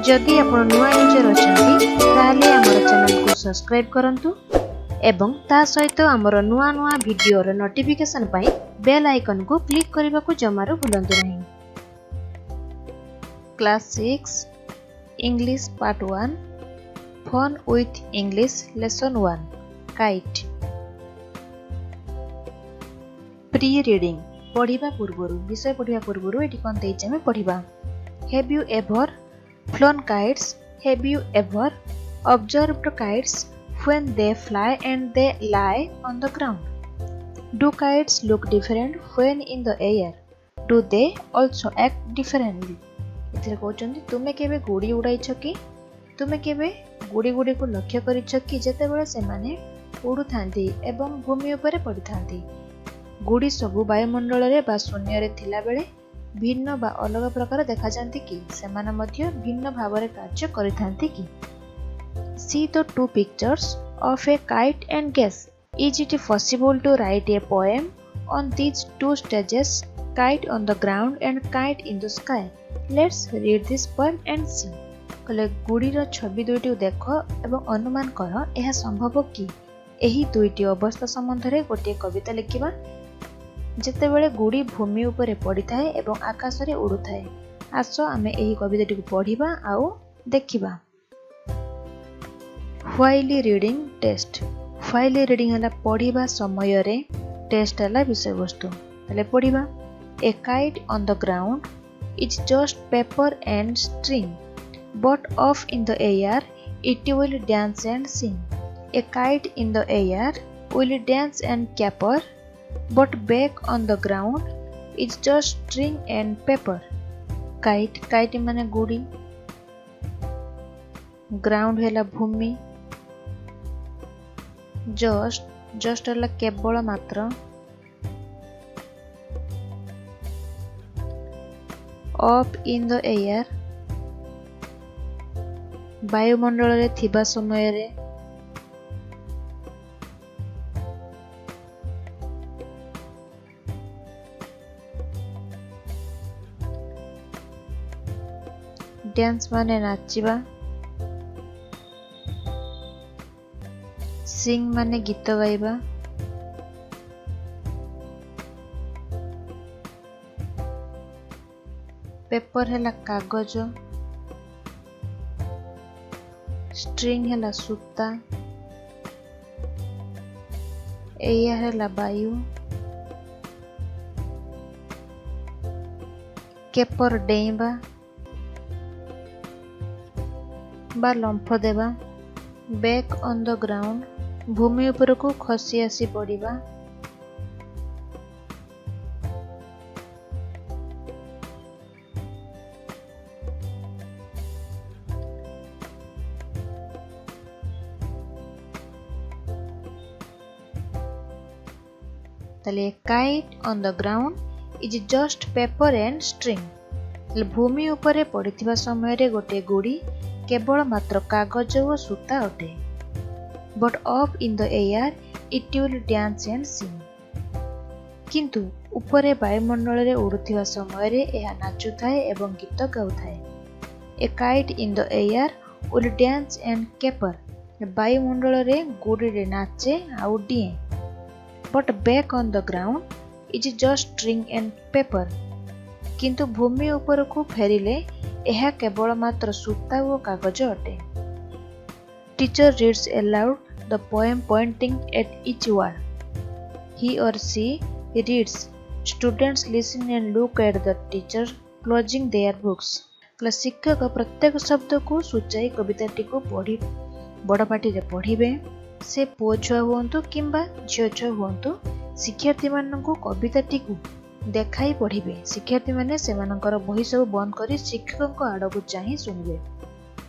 जदि आपण नुआ यूजर अछंती ताले हमर चैनल को सब्सक्राइब करंतु एवं ता सहित हमर नुआ नुआ वीडियो रो नोटिफिकेशन पाई बेल आइकन को क्लिक करबा को जमारो भूलंतु नहीं। Class 6 English part 1 fun with English lesson 1 kite. Pre reading पढ़िबा पूर्वरु विषय पढ़िबा पूर्वरु एटी कोन देइछ हम पढ़िबा। Have you ever flown kites? Have you ever observed kites when they fly and they lie on the ground? Do kites look different when in the air? Do they also act differently? इथिरे कहउचंती तुमे केबे गुडी उड़ाइछ कि तुमे केबे गुडी गुडी को लक्ष्य करिछ कि जेतेबेले से माने उडु थांती एवं भूमि ऊपर पड़ी थांती। गुडी सबु वायुमंडल रे बा शून्य रे थिला बेले भिन्न बा अलग प्रकार देखा जाती कि सेमाने मध्य भिन्न भावरे कार्य करिथांती कि। See the two pictures of a kite and guess, is it possible to write a poem on these two stages, kite on the ground and kite in the sky? Let's read this poem and see. कले गुडी रो छवि दुईटी देख एवं अनुमान कर यह संभव कि एही दुईटी अवस्था संबंध रे गोटे कविता लिखिबा जेतेबेले गुडी भूमि ऊपर पड़ी थाए एवं आकाश रे उड़ु थाए। आसो आमे एही कविताटी को पढ़िबा आउ देखिबा। While reading text. While reading हला पढ़िबा समय रे, टेस्ट हला विषय वस्तु। तले पढ़िबा। A kite on the ground is just paper and string, but off in the air it will dance and sing. A kite in the air will dance and caper, but back on the ground is just string and paper. Kite, kite माने गुडी, ground हेला भूमि, just हेला केवल मात्र, up in the air वायुमंडल रे थिबा समय रे, dance माने नाचिबा, सिंग माने गीत गाइबा, पेपर हेला कागज, स्ट्रिंग हेला सूता, एयर हेला वायु, केपर डेइबा बा लंफ देवा, बैक ऑन द ग्राउंड भूमि ऊपर को खसी आसी पड़िबा, तले kite on the ground is just paper and string. भूमि ऊपर पड़िथिबा समय रे गोटे गुडी केवल मात्र कागज और सूता अटे, but up in the air it will dance and सिंग। किंतु ऊपरे वायुमंडल रे उड़ुथिबा समय रे एहा नाचु थाए एवं गीत गाउ थाए। A kite in the air will dance and caper वायुमंडल रे गुडी रे नाचे आउ डिए, but back on the ground is just string and paper. किंतु भूमि ऊपर को फेरिले यह केवल मात्र सूता और कागज अटे। Teacher reads aloud the poem pointing at each word. He or she reads, students listen and look at the teacher closing their books. शिक्षक प्रत्येक शब्द को सूचाई कविताटी को पढ़ी बड़ पाटी रे पढ़िबे। से पुओ छुआ हुअंतु किंबा झियो छुआ हुअंतु, शिक्षार्थी माननकु कविताटी को देखाई पढ़िबे। शिक्षार्थी माने सेमानकर बही सब बंद करी शिक्षक आड़कू चाहि सुनिबे।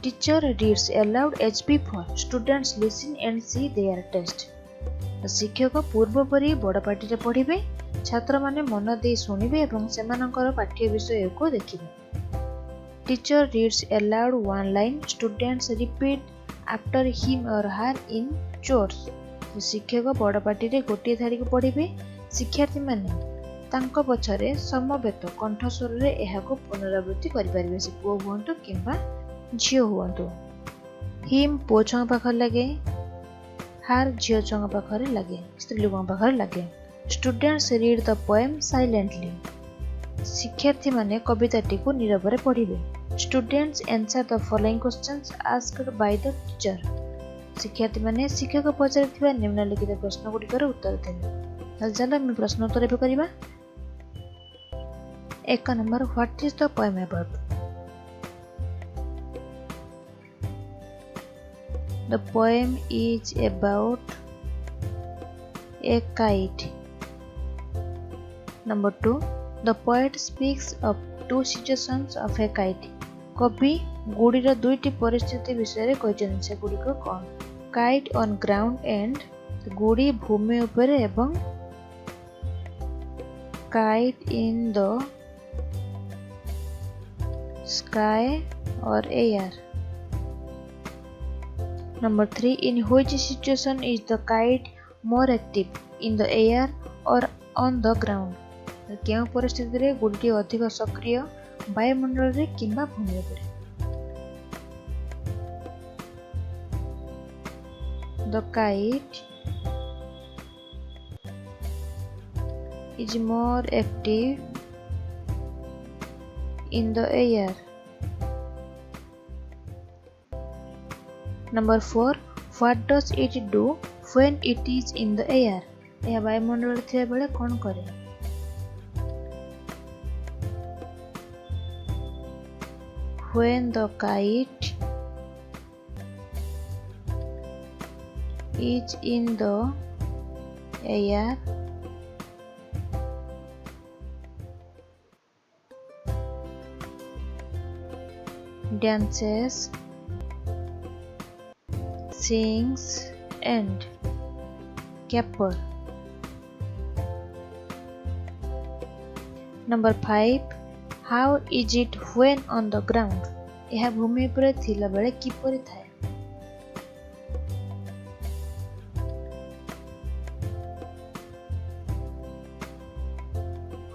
Teacher reads aloud as before, students listen and see their text. शिक्षक पूर्व परी बड़ पाटी रे पढ़िबे, छात्र माने मन दे सुनिबे एवं सेमानकर पाठ्य विषय को देखिबे। Teacher reads aloud one line, students repeat after him or her in chores. शिक्षक बड़ पाटी रे गोटे धाड़ी को पढ़िबे, शिक्षार्थी माने तांको पछरे समवेत कंठस्वर रे एहाको पुनरावृत्ति करि परिबे। से पुओ हुंतु किंबा झियो हुअन्तु। हिम पुओ छुआଙ୍କ पाखरे लागे, हार झियो छुआଙ୍କ पाखरे लागे, स्त्री लोकଙ୍କ पाखरे लागे। Students read the poem silently. शिक्षार्थी माने कविताटी को नीरवरे पढ़िबे। Students answer the following questions asked by the teacher. शिक्षार्थी माने शिक्षक पचारिथिबा निम्नलिखित प्रश्न गुड़िकर उत्तर देबे। चलो हम प्रश्न उत्तर एबे करिबा। 1 number, what is the poem about? The poem is about a kite. Number 2, the poet speaks of 2 situations of a kite. कवि गुड़ीर 2टी परिस्थिति विषय कहते से गुड़ी को कौन? Kite on ground and Gudi भूमि उपरे एवं kite in the sky or air. Number 3, in which situation is the kite more active, in the air or on the ground? केउ परिस्थिति रे गुड़ी अधिक सक्रिय, वायुमंडल रे किंबा भूमि उपरे? The kite is more active in the air. Number 4, what does it do when it is in the air? यह वायुमंडल थिबा बेले कोन करे? When the kite is in the air, dances, sings and caper. Number 5, how is it when on the ground? यह भूमि पर थिला बेले किपरि थाए?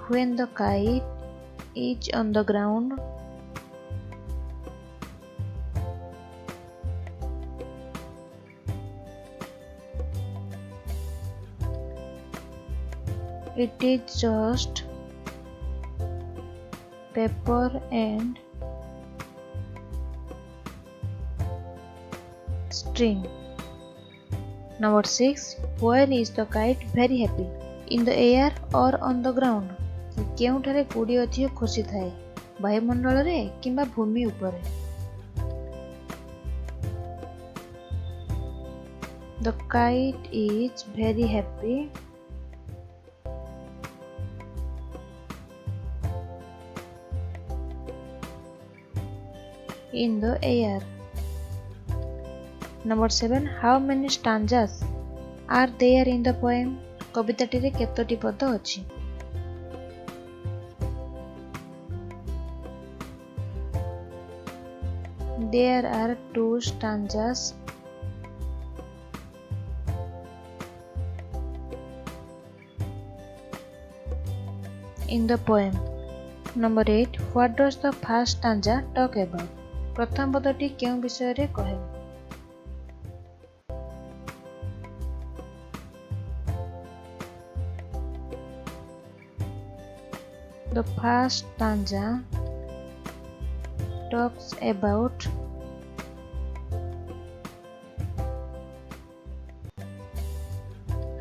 When the kite is on the ground, it is just paper and string. Number 6, where is the kite very happy? In the air or on the ground? केउठारे Gudi अधिक खुशी थाए, वायुमंडल रे किंबा भूमि उपरे? The kite is very happy in the air. Number 7, how many stanzas are there in the poem? कविताटी रे केतोटी पद अछि? There are 2 stanzas in the poem. Number 8, what does the first stanza talk about? प्रथम पदटी केउ विषय रे कहे? The first stanza talks about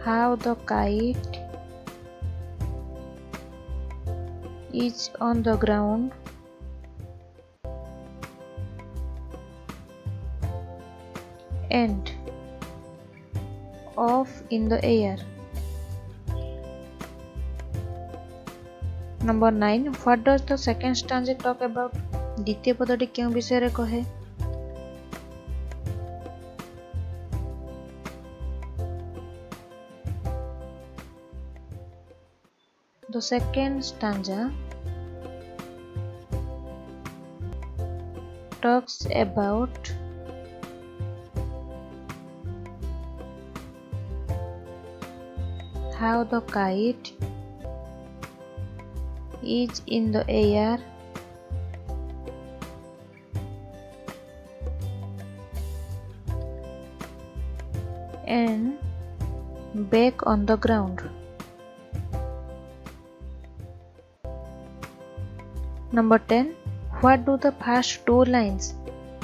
how the kite is on the ground and off in the air. Number 9, what does the second stanza talk about? द्वितीय पदटी केउ विषय रे कहे? The second stanza talks about how the kite is in the air and back on the ground. Number 10. What do the first two lines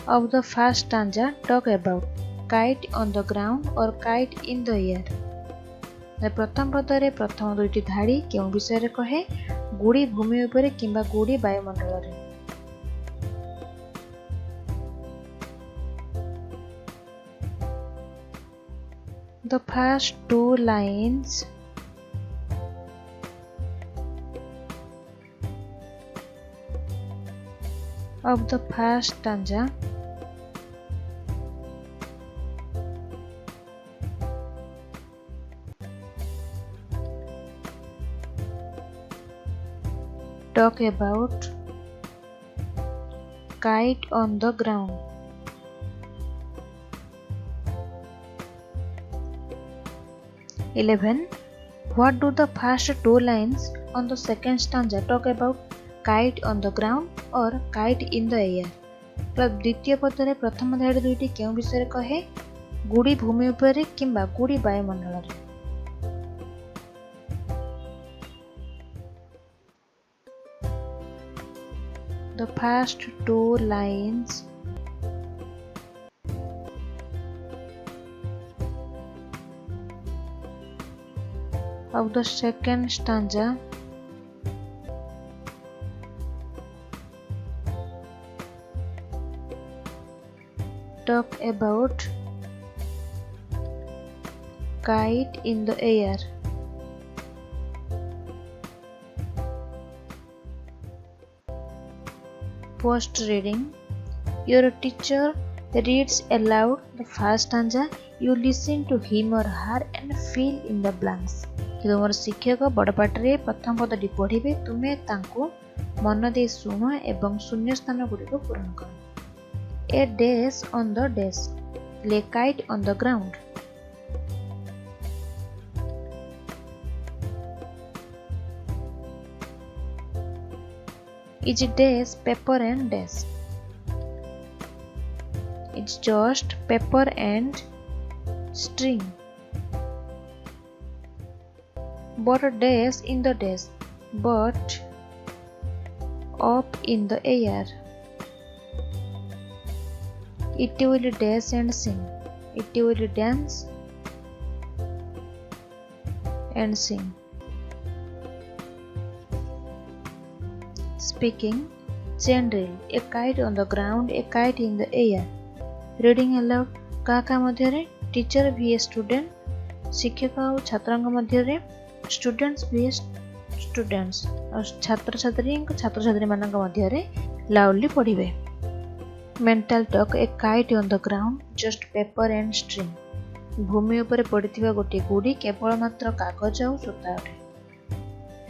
of the first stanza talk about? Kite on the ground or kite in the air? प्रथम पदरे प्रथम दुईटी धाड़ी केउ विषय कहे? गुड़ी भूमि उपरे किंबा गुड़ी वायुमंडल रे। The first two lines of the first stanza talk about kite on the ground. What do the first two lines on the second stanza talk about? Kite on the ground or kite in the air? द्वितीय पदरे प्रथम धाड़ी दुईटी केउ विषय कहे? गुड़ी भूमि उपरे किंबा गुड़ी वायुमंडल रे। The first two lines of the second stanza talk about kite in the air. Post reading. Your teacher reads aloud the first stanza. You listen to him or her and fill in the blanks. तुमर शिक्षक बड़ पाटरे प्रथम पदटी पढ़िबे, तुमे तांको मन दे सुनो एवं शून्य स्थान गुड़िक पूरण कर। A dash on the desk. Lay kite on the ground. Is dash paper and desk? It's just paper and string. But dash in the desk, but up in the air. It will dash and sing. It will dance and sing. Speaking. Chain drill. A kite on the ground, a kite in the air. Reading aloud. काका मध्यरे teacher भी student, शिक्षक और छात्रांग मध्यरे students भी students और छात्र छात्री मानक मध्यरे लाउडली पढ़िबे। Mental talk. A kite on the ground, just paper and string. भूमि उपरे पड़िथिबा गोटे गुड़ी केवल मात्र कागज और सूता अटे।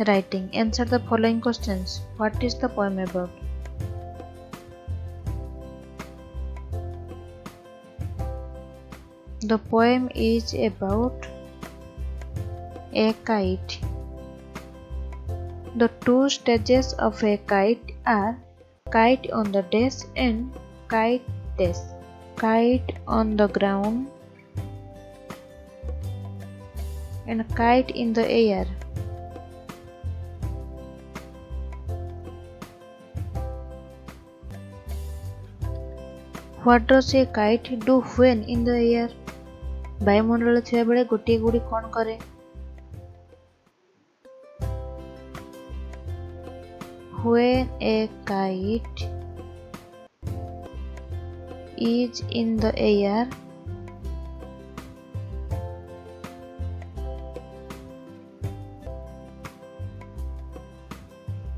Writing. Answer the following questions. What is the poem about? The poem is about a kite. The two stages of a kite are kite on the desk and kite desk. Kite on the ground and kite in the air. What does a kite do when in the air? वायुमंडल थिबा बेले गोटे गुड़ी कौन करे? When a kite is in the air,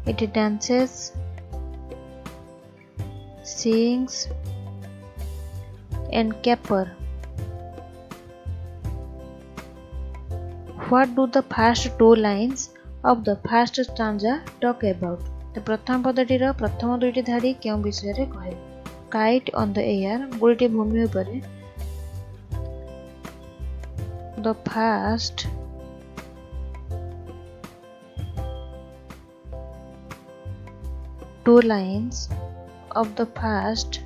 it dances, sings, and caper. What do the first two lines of the first stanza talk about? The प्रथम पदटीर प्रथम दुईटी धाड़ी केउ विषय रे कहे? Kite on the air, गुड़ीटी भूमि उपरे। The first two lines of the first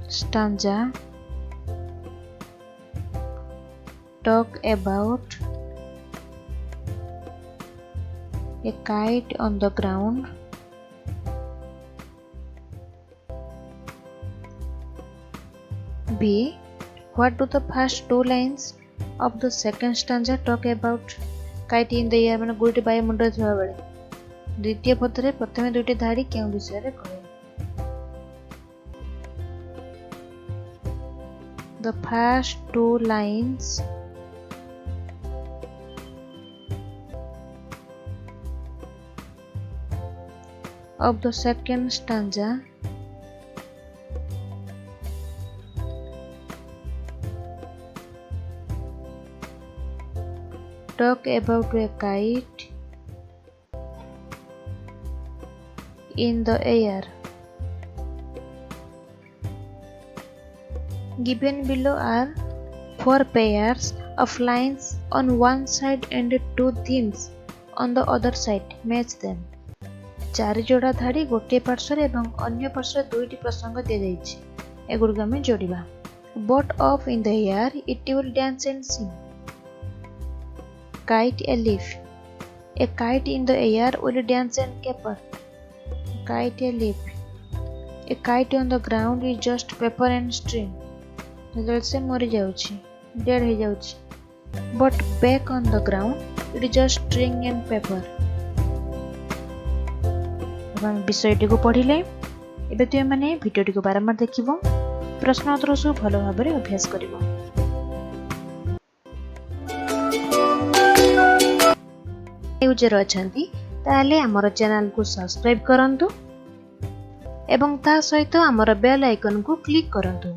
stanza talk about a kite on the ground. B. What do the first two lines of the second stanza talk about? Kite in the air माने गुटी bye मुंड थिबा बेले द्वितीय पदरे प्रथम दुईटी धाड़ी केउ विषय रे कहे? The first two lines of the second stanza talk about a kite in the air. Given below are four pairs of lines on one side and two themes on the other side. Match them. चारि जोड़ा धाड़ी गोटे पार्श्व एवं अन्य पार्श्व दुईटी प्रसंग दि जाइछि एगुड़िक आमे जोड़िबा. Boat off in the air, it will dance and sing. Kite a leaf. A kite in the air will dance and caper. Kite a leaf. A kite on the ground is just paper and string. Result से मरी जाउछि, dead हो जाउछि. But back on the ground, it is just string and paper. हम विषयटी को पढ़िले एबे तुम माने भिडियोटी को बारंबार देखिबो प्रश्न उत्तर सब भलो भाबरे अभ्यास करिवो. यूजर अछंती ताले हमर चैनल को सब्सक्राइब करंतु एवं ता सहित हमर बेल आइकन को क्लिक करंतु.